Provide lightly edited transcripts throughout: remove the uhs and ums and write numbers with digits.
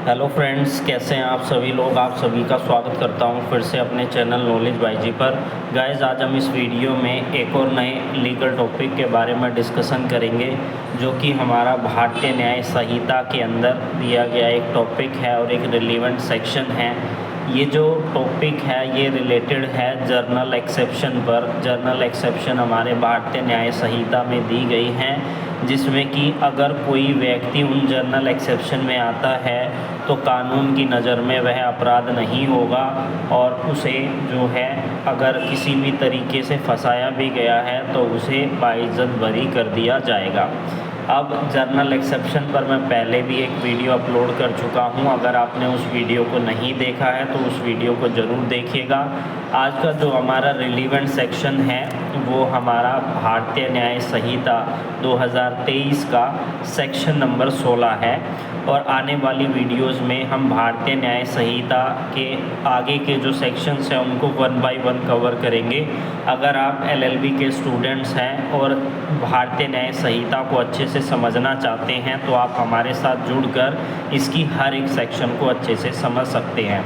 Hello friends, कैसे हैं आप सभी लोग। आप सभी का स्वागत करता हूं फिर से अपने चैनल नॉलेज बाई जी पर। गाइस, आज हम इस वीडियो में एक और नए लीगल टॉपिक के बारे में डिस्कशन करेंगे, जो कि हमारा भारतीय न्याय संहिता के अंदर दिया गया एक टॉपिक है और एक रिलेवेंट सेक्शन है। ये जो टॉपिक है ये रिलेटेड है जर्नल एक्सेप्शन पर। जर्नल एक्सेप्शन हमारे भारतीय न्याय संहिता में दी गई हैं, जिसमें कि अगर कोई व्यक्ति उन जर्नल एक्सेप्शन में आता है तो कानून की नज़र में वह अपराध नहीं होगा और उसे जो है अगर किसी भी तरीके से फंसाया भी गया है तो उसे बाइज्जत बरी कर दिया जाएगा। अब जर्नल एक्सेप्शन पर मैं पहले भी एक वीडियो अपलोड कर चुका हूं। अगर आपने उस वीडियो को नहीं देखा है तो उस वीडियो को ज़रूर देखिएगा। आज का जो हमारा रिलेवेंट सेक्शन है वो हमारा भारतीय न्याय संहिता 2023 का सेक्शन नंबर 16 है और आने वाली वीडियोस में हम भारतीय न्याय संहिता के आगे के जो सेक्शंस हैं उनको 1 बाय 1 कवर करेंगे। अगर आप एलएलबी के स्टूडेंट्स हैं और भारतीय न्याय संहिता को अच्छे से समझना चाहते हैं तो आप हमारे साथ जुड़कर इसकी हर एक सेक्शन को अच्छे से समझ सकते हैं।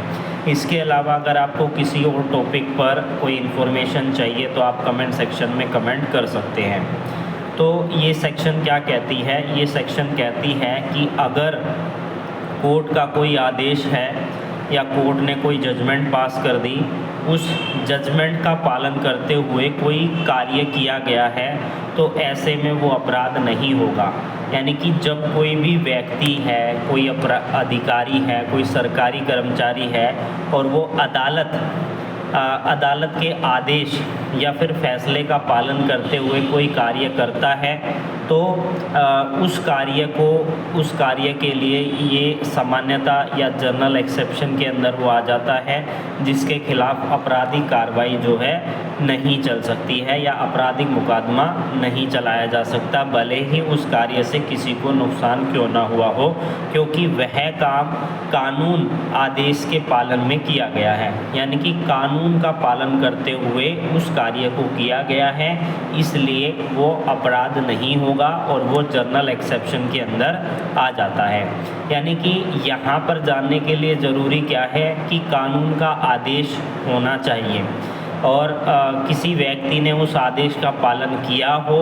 इसके अलावा अगर आपको किसी और टॉपिक पर कोई इन्फॉर्मेशन चाहिए तो आप कमेंट सेक्शन में कमेंट कर सकते हैं। तो ये सेक्शन क्या कहती है? ये सेक्शन कहती है कि अगर कोर्ट का कोई आदेश है या कोर्ट ने कोई जजमेंट पास कर दी, उस जजमेंट का पालन करते हुए कोई कार्य किया गया है तो ऐसे में वो अपराध नहीं होगा। यानी कि जब कोई भी व्यक्ति है, कोई अधिकारी है, कोई सरकारी कर्मचारी है और वो अदालत के आदेश या फिर फैसले का पालन करते हुए कोई कार्य करता है तो उस कार्य के लिए ये सामान्यता या जर्नल एक्सेप्शन के अंदर वो आ जाता है, जिसके खिलाफ आपराधिक कार्रवाई जो है नहीं चल सकती है या आपराधिक मुकदमा नहीं चलाया जा सकता, भले ही उस कार्य से किसी को नुकसान क्यों ना हुआ हो, क्योंकि वह काम कानून आदेश के पालन में किया गया है। यानी कि कानून का पालन करते हुए उस कार्य को किया गया है, इसलिए वो अपराध नहीं होगा और वो जर्नल एक्सेप्शन के अंदर आ जाता है। यानी कि यहाँ पर जानने के लिए ज़रूरी क्या है कि कानून का आदेश होना चाहिए और किसी व्यक्ति ने उस आदेश का पालन किया हो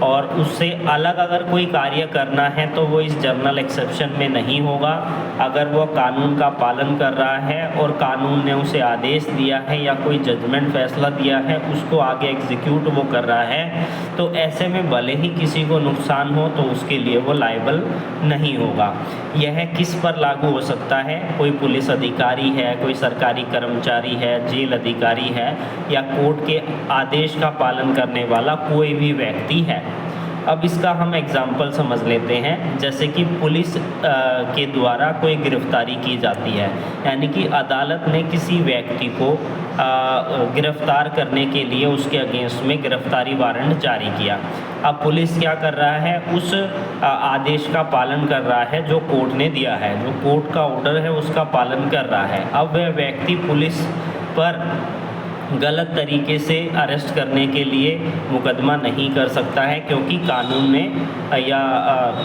और उससे अलग अगर कोई कार्य करना है तो वो इस जर्नल एक्सेप्शन में नहीं होगा। अगर वो कानून का पालन कर रहा है और कानून ने उसे आदेश दिया है या कोई जजमेंट फैसला दिया है उसको आगे एग्जीक्यूट वो कर रहा है, तो ऐसे में भले ही किसी को नुकसान हो तो उसके लिए वो लायबल नहीं होगा। यह किस पर लागू हो सकता है? कोई पुलिस अधिकारी है, कोई सरकारी कर्मचारी है, जेल अधिकारी है या कोर्ट के आदेश का पालन करने वाला कोई भी व्यक्ति है। अब इसका हम एग्जाम्पल समझ लेते हैं। जैसे कि पुलिस के द्वारा कोई गिरफ्तारी की जाती है, यानी कि अदालत ने किसी व्यक्ति को गिरफ्तार करने के लिए उसके अगेंस्ट में गिरफ्तारी वारंट जारी किया। अब पुलिस क्या कर रहा है? उस आदेश का पालन कर रहा है जो कोर्ट ने दिया है, जो कोर्ट का ऑर्डर है उसका पालन कर रहा है। अब वह व्यक्ति पुलिस पर गलत तरीके से अरेस्ट करने के लिए मुकदमा नहीं कर सकता है, क्योंकि कानून ने या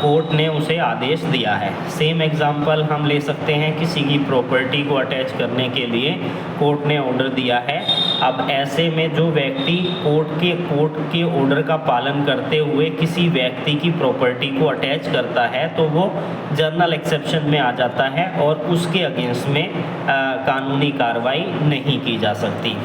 कोर्ट ने उसे आदेश दिया है। सेम एग्जांपल हम ले सकते हैं, किसी की प्रॉपर्टी को अटैच करने के लिए कोर्ट ने ऑर्डर दिया है। अब ऐसे में जो व्यक्ति कोर्ट के ऑर्डर का पालन करते हुए किसी व्यक्ति की प्रॉपर्टी को अटैच करता है तो वो जर्नल एक्सेप्शन में आ जाता है और उसके अगेंस्ट में कानूनी कार्रवाई नहीं की जा सकती।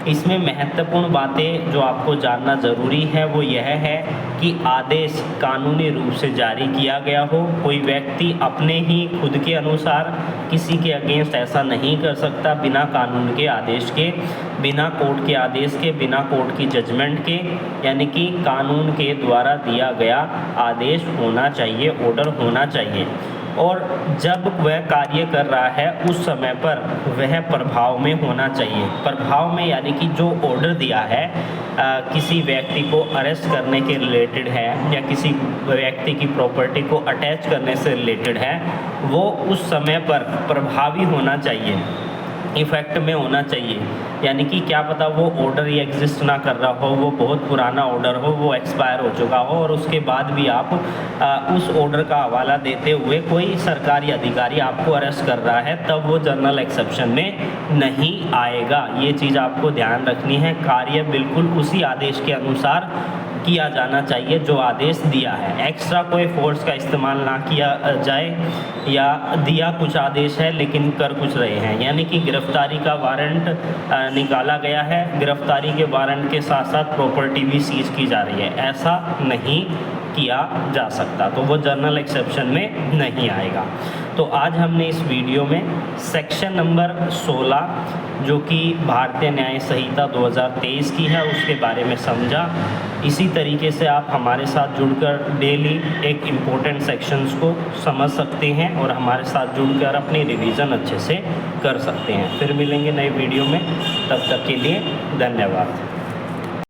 इसमें महत्वपूर्ण बातें जो आपको जानना ज़रूरी है वो यह है कि आदेश कानूनी रूप से जारी किया गया हो। कोई व्यक्ति अपने ही खुद के अनुसार किसी के अगेंस्ट ऐसा नहीं कर सकता बिना कानून के आदेश के, बिना कोर्ट के आदेश के, बिना कोर्ट की जजमेंट के। यानी कि कानून के द्वारा दिया गया आदेश होना चाहिए, ऑर्डर होना चाहिए। और जब वह कार्य कर रहा है उस समय पर वह प्रभाव में होना चाहिए। प्रभाव में यानी कि जो ऑर्डर दिया है किसी व्यक्ति को अरेस्ट करने के रिलेटेड है या किसी व्यक्ति की प्रॉपर्टी को अटैच करने से रिलेटेड है, वो उस समय पर प्रभावी होना चाहिए। इफ़ेक्ट में होना चाहिए। यानी कि क्या पता वो ऑर्डर ही एग्जिस्ट ना कर रहा हो, वो बहुत पुराना ऑर्डर हो, वो एक्सपायर हो चुका हो और उसके बाद भी आप उस ऑर्डर का हवाला देते हुए कोई सरकारी अधिकारी आपको अरेस्ट कर रहा है, तब वो जनरल एक्सेप्शन में नहीं आएगा। ये चीज़ आपको ध्यान रखनी है। कार्य बिल्कुल उसी आदेश के अनुसार किया जाना चाहिए जो आदेश दिया है। एक्स्ट्रा कोई फोर्स का इस्तेमाल ना किया जाए, या दिया कुछ आदेश है लेकिन कर कुछ रहे हैं, यानी कि गिरफ्तारी का वारंट निकाला गया है, गिरफ्तारी के वारंट के साथ साथ प्रॉपर्टी भी सीज की जा रही है, ऐसा नहीं किया जा सकता, तो वो जनरल एक्सेप्शन में नहीं आएगा। तो आज हमने इस वीडियो में सेक्शन नंबर 16 जो कि भारतीय न्याय संहिता 2023 की है उसके बारे में समझा। इसी तरीके से आप हमारे साथ जुड़कर डेली एक इम्पोर्टेंट सेक्शंस को समझ सकते हैं और हमारे साथ जुड़कर अपनी रिवीजन अच्छे से कर सकते हैं। फिर मिलेंगे नए वीडियो में, तब तक के लिए धन्यवाद।